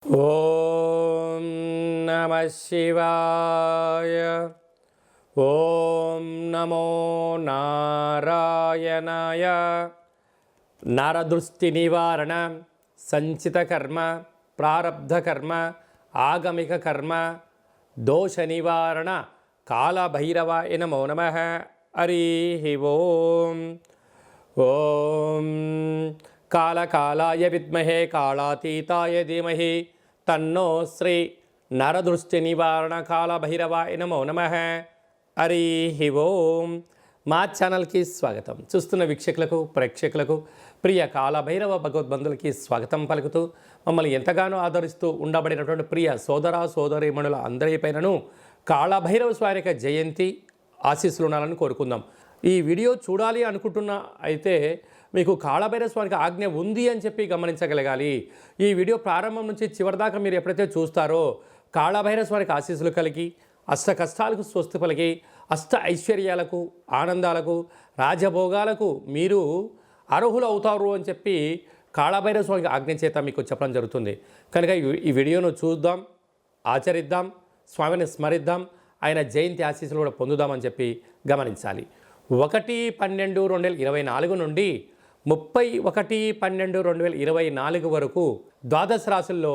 ఓం నమః శివాయ. ఓం నమో నారాయణాయ. నరదృష్టి నివారణ, సంచిత కర్మ, ప్రారబ్ధ కర్మ, ఆగమిక కర్మ, దోష నివారణ, కాళభైరవాయ నమో నమః. హరి ఓం. ఓం కాళకాళాయ విద్మహే కాళాతీతాయ ధీమహి తన్నో శ్రీ నరదృష్టి నివారణ కాళభైరవాయ నమో నమః. హరి ఓం. మా ఛానల్కి స్వాగతం. చూస్తున్న వీక్షకులకు, ప్రేక్షకులకు, ప్రియ కాళభైరవ భగవద్బంధులకి స్వాగతం పలుకుతూ మమ్మల్ని ఎంతగానో ఆదరిస్తూ ఉండబడినటువంటి ప్రియ సోదర సోదరీమణుల అందరిపైనను కాళభైరవ స్వామి యొక్క జయంతి ఆశీస్సులు ఉండాలని కోరుకుందాం. ఈ వీడియో చూడాలి అనుకుంటున్న అయితే మీకు కాళభైరవ స్వామికి ఆజ్ఞ ఉంది అని చెప్పి గమనించగలగాలి. ఈ వీడియో ప్రారంభం నుంచి చివరిదాకా మీరు ఎప్పుడైతే చూస్తారో కాళభైరవ స్వామికి ఆశీస్సులు కలిగి అష్ట కష్టాలకు స్వస్తి పలికి అష్ట ఐశ్వర్యాలకు, ఆనందాలకు, రాజభోగాలకు మీరు అర్హులు అవుతారు అని చెప్పి కాళభైరవ స్వామికి ఆజ్ఞ చేత మీకు చెప్పడం జరుగుతుంది. కనుక ఈ వీడియోను చూద్దాం, ఆచరిద్దాం, స్వామిని స్మరిద్దాం, ఆయన జయంతి ఆశీస్సులు కూడా పొందుదామని చెప్పి గమనించాలి. 1/12/2024 నుండి 31/12/2024 వరకు ద్వాదశ రాశుల్లో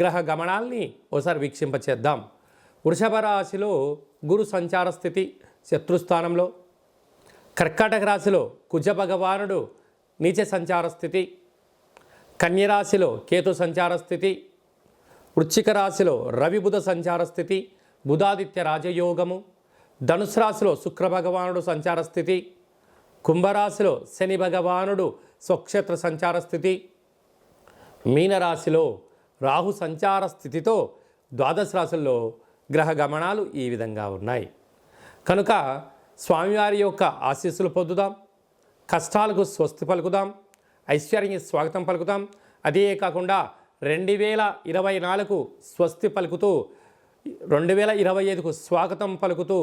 గ్రహ గమనాల్ని ఒకసారి వీక్షింపచేద్దాం. వృషభ రాశిలో గురు సంచార స్థితి శత్రుస్థానంలో, కర్కాటక రాశిలో కుజ భగవానుడు నీచ సంచార స్థితి, కన్యరాశిలో కేతు సంచార స్థితి, వృశ్చిక రాశిలో రవి బుధ సంచార స్థితి, బుధాదిత్య రాజయోగము, ధనుసు రాశిలో శుక్ర భగవానుడు సంచార స్థితి, కుంభరాశిలో శని భగవానుడు స్వక్షేత్ర సంచార స్థితి, మీనరాశిలో రాహు సంచార స్థితితో ద్వాదశ రాశుల్లో గ్రహ గమనాలు ఈ విధంగా ఉన్నాయి. కనుక స్వామివారి యొక్క ఆశీస్సులు పొందుదాం, కష్టాలకు స్వస్తి పలుకుదాం, ఐశ్వర్యానికి స్వాగతం పలుకుదాం. అదే కాకుండా 2024కు స్వస్తి పలుకుతూ 2025కు స్వాగతం పలుకుతూ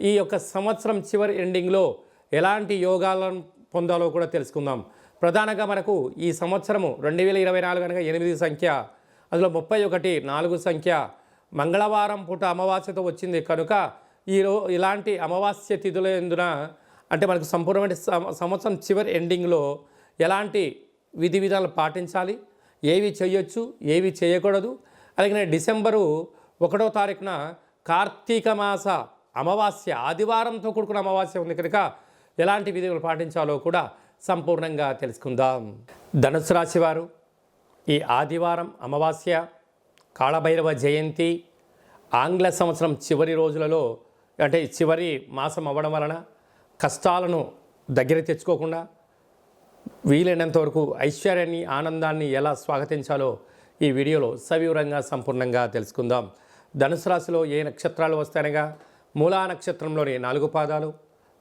ఈ యొక్క సంవత్సరం చివరి ఎండింగ్లో ఎలాంటి యోగాలను పొందాలో కూడా తెలుసుకుందాం. ప్రధానంగా మనకు ఈ సంవత్సరము 2024 కనుక 8 సంఖ్య, అందులో 31 4 సంఖ్య, మంగళవారం పూట అమావాస్యతో వచ్చింది. కనుక ఇలాంటి అమావాస్య తిథుల ఎందున అంటే మనకు సంపూర్ణమైన సంవత్సరం చివరి ఎండింగ్లో ఎలాంటి విధి విధాలు పాటించాలి, ఏవి చేయొచ్చు, ఏవి చేయకూడదు. అలాగే డిసెంబరు 1వ తారీఖున కార్తీక మాస అమావాస్య ఆదివారంతో కూడుకున్న అమావాస్య ఉంది. కనుక ఎలాంటి విధులు పాటించాలో కూడా సంపూర్ణంగా తెలుసుకుందాం. ధనుసు రాశి వారు ఈ ఆదివారం అమావాస్య, కాళభైరవ జయంతి, ఆంగ్ల సంవత్సరం చివరి రోజులలో అంటే చివరి మాసం అవ్వడం వలన కష్టాలను దగ్గర తెచ్చుకోకుండా వీలైనంత వరకు ఐశ్వర్యాన్ని, ఆనందాన్ని ఎలా స్వాగతించాలో ఈ వీడియోలో సవివరంగా సంపూర్ణంగా తెలుసుకుందాం. ధనుసు రాశిలో ఏ నక్షత్రాలు వస్తాయనగా మూలా నక్షత్రంలోని 4 పాదాలు,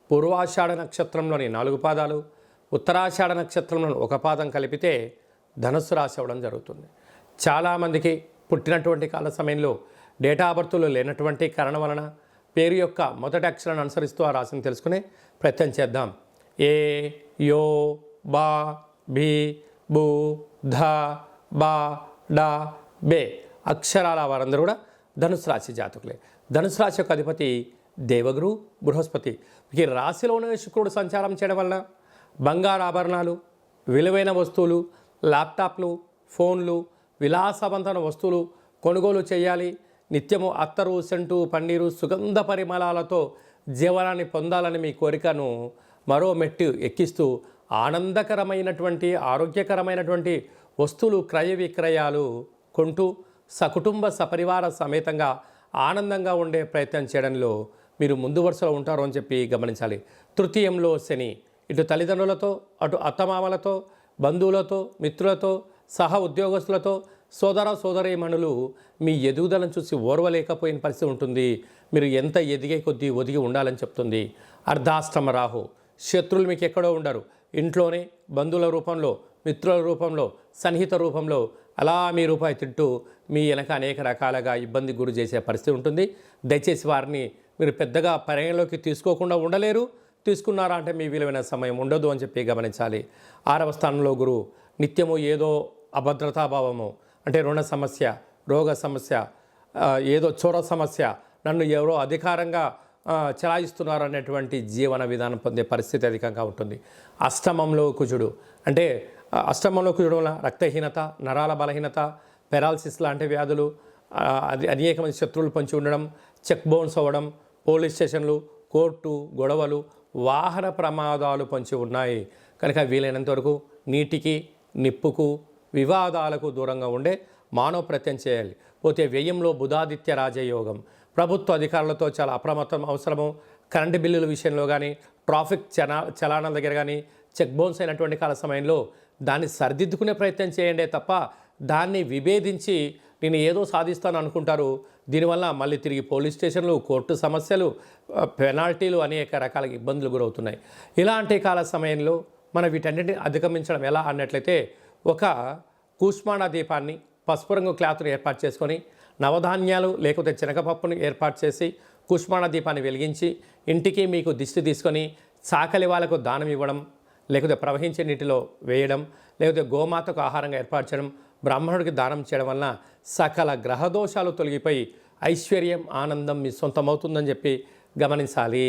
పూర్వాషాఢ నక్షత్రంలోని 4 పాదాలు, ఉత్తరాషాఢ నక్షత్రంలోని 1 పాదం కలిపితే ధనుస్సు రాశి అవ్వడం జరుగుతుంది. చాలామందికి పుట్టినటువంటి కాల సమయంలో డేటా బర్త్లు లేనటువంటి కారణం వలన పేరు యొక్క మొదటి అక్షరాన్ని అనుసరిస్తూ ఆ రాశిని తెలుసుకునే ప్రయత్నం చేద్దాం. ఏ, యో, బా, భీ, బూ, ధ, బా, డా, బే అక్షరాల వారందరూ కూడా ధనుసు రాశి జాతకులే. ధనుసు రాశి యొక్క అధిపతి దేవగురు బృహస్పతి. ఈ రాశిలోనే శుక్రుడు సంచారం చేయడం వలన బంగారు ఆభరణాలు, విలువైన వస్తువులు, ల్యాప్టాప్లు, ఫోన్లు, విలాసవంతమైన వస్తువులు కొనుగోలు చేయాలి. నిత్యము అత్తరు, సెంటు, పన్నీరు, సుగంధ పరిమళాలతో జీవనాన్ని పొందాలని మీ కోరికను మరో మెట్టు ఎక్కిస్తూ ఆనందకరమైనటువంటి, ఆరోగ్యకరమైనటువంటి వస్తువులు క్రయ విక్రయాలు కొంటూ సకుటుంబ సపరివార సమేతంగా ఆనందంగా ఉండే ప్రయత్నం చేయడంలో మీరు ముందు వరుసలో ఉంటారు అని చెప్పి గమనించాలి. తృతీయంలో శని ఇటు తల్లిదండ్రులతో, అటు అత్తమామలతో, బంధువులతో, మిత్రులతో, సహ ఉద్యోగస్తులతో, సోదర సోదరీమణులు మీ ఎదుగుదలను చూసి ఓర్వలేకపోయిన పరిస్థితి ఉంటుంది. మీరు ఎంత ఎదిగే కొద్దీ ఒదిగి ఉండాలని చెప్తుంది. అర్ధాష్టమ రాహు శత్రువులు మీకు ఎక్కడో ఉండరు, ఇంట్లోనే బంధువుల రూపంలో, మిత్రుల రూపంలో, సన్నిహిత రూపంలో అలా మీ రూపాయి తింటూ మీ వెనక అనేక రకాలుగా ఇబ్బంది గురి చేసే పరిస్థితి ఉంటుంది. దయచేసి వారిని మీరు పెద్దగా పరిగణలోకి తీసుకోకుండా ఉండలేరు. తీసుకున్నారా అంటే మీ విలువైన సమయం ఉండదు అని చెప్పి గమనించాలి. 6వ స్థానంలో గురువు నిత్యము ఏదో అభద్రతాభావము అంటే రుణ సమస్య, రోగ సమస్య, ఏదో చోర సమస్య, నన్ను ఎవరో అధికారంగా చలాయిస్తున్నారు అనేటువంటి జీవన విధానం పొందే పరిస్థితి అధికంగా ఉంటుంది. అష్టమంలో కుజుడు అంటే అష్టమంలో కుజుడు వల్ల రక్తహీనత, నరాల బలహీనత, పెరాలసిస్ లాంటి వ్యాధులు, అది అనేక మంది శత్రువులు పొంచి ఉండడం, చెక్ బౌన్స్ అవ్వడం, పోలీస్ స్టేషన్లు, కోర్టు గొడవలు, వాహన ప్రమాదాలు పొంచి ఉన్నాయి. కనుక వీలైనంత వరకు నీటికి, నిప్పుకు, వివాదాలకు దూరంగా ఉండే మానవ ప్రయత్నం చేయాలి. పోతే వ్యయంలో బుధాదిత్య రాజయోగం, ప్రభుత్వ అధికారులతో చాలా అప్రమత్తం అవసరము. కరెంటు బిల్లుల విషయంలో కానీ, ట్రాఫిక్ చలానాల దగ్గర కానీ, చెక్ బౌన్స్ అయినటువంటి కాల సమయంలో దాన్ని సరిదిద్దుకునే ప్రయత్నం చేయండి తప్ప దాన్ని విభేదించి నేను ఏదో సాధిస్తాను అనుకుంటారు. దీనివల్ల మళ్ళీ తిరిగి పోలీస్ స్టేషన్లు, కోర్టు సమస్యలు, పెనాల్టీలు, అనేక రకాల ఇబ్బందులు గురవుతున్నాయి. ఇలాంటి కాల సమయంలో మనం వీటన్నిటిని అధిగమించడం ఎలా అన్నట్లయితే, ఒక కూష్మాండ దీపాన్ని పసుపు రంగు క్లాత్ను ఏర్పాటు చేసుకొని, నవధాన్యాలు లేకపోతే శనగపప్పును ఏర్పాటు చేసి కూష్మాండ దీపాన్ని వెలిగించి ఇంటికి మీకు దిష్టి తీసుకొని చాకలి వాళ్ళకు దానం ఇవ్వడం, లేకపోతే ప్రవహించే నీటిలో వేయడం, లేకపోతే గోమాతకు ఆహారంగా ఏర్పాటు చేయడం, బ్రాహ్మణుడికి దానం చేయడం వలన సకల గ్రహదోషాలు తొలగిపోయి ఐశ్వర్యం, ఆనందం మీ సొంతమవుతుందని చెప్పి గమనించాలి.